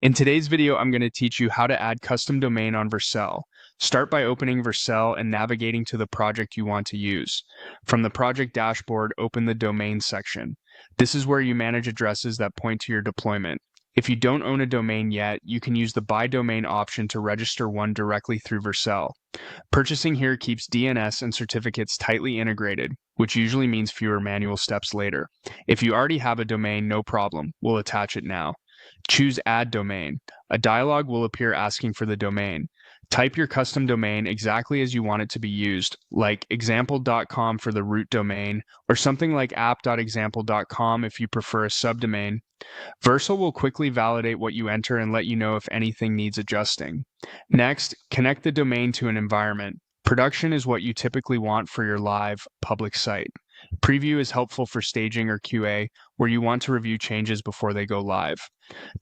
In today's video, I'm going to teach you how to add custom domain on Vercel. Start by opening Vercel and navigating to the project you want to use. From the project dashboard, open the domain section. This is where you manage addresses that point to your deployment. If you don't own a domain yet, you can use the Buy Domain option to register one directly through Vercel. Purchasing here keeps DNS and certificates tightly integrated, which usually means fewer manual steps later. If you already have a domain, no problem. We'll attach it now. Choose Add Domain. A dialog will appear asking for the domain. Type your custom domain exactly as you want it to be used, like example.com for the root domain, or something like app.example.com if you prefer a subdomain. Vercel will quickly validate what you enter and let you know if anything needs adjusting. Next, connect the domain to an environment. Production is what you typically want for your live, public site. Preview is helpful for staging or QA, where you want to review changes before they go live.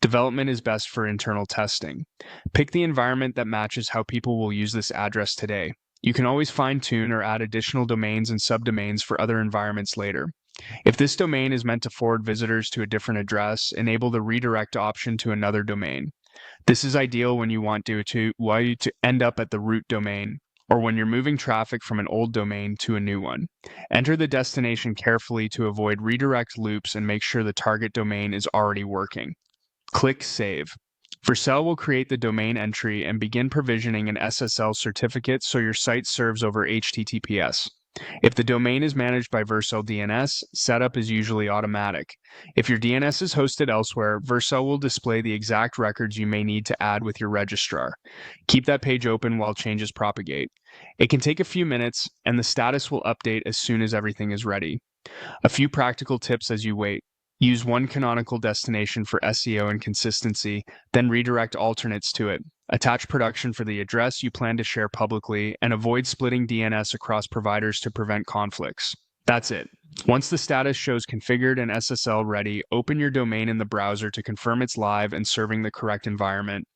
Development is best for internal testing. Pick the environment that matches how people will use this address today. You can always fine-tune or add additional domains and subdomains for other environments later. If this domain is meant to forward visitors to a different address, enable the redirect option to another domain. This is ideal when you want to end up at the root domain, or when you're moving traffic from an old domain to a new one. Enter the destination carefully to avoid redirect loops and make sure the target domain is already working. Click Save. Vercel will create the domain entry and begin provisioning an SSL certificate so your site serves over HTTPS. If the domain is managed by Vercel DNS, setup is usually automatic. If your DNS is hosted elsewhere, Vercel will display the exact records you may need to add with your registrar. Keep that page open while changes propagate. It can take a few minutes, and the status will update as soon as everything is ready. A few practical tips as you wait. Use one canonical destination for SEO and consistency, then redirect alternates to it. Attach production for the address you plan to share publicly, and avoid splitting DNS across providers to prevent conflicts. That's it. Once the status shows configured and SSL ready, open your domain in the browser to confirm it's live and serving the correct environment.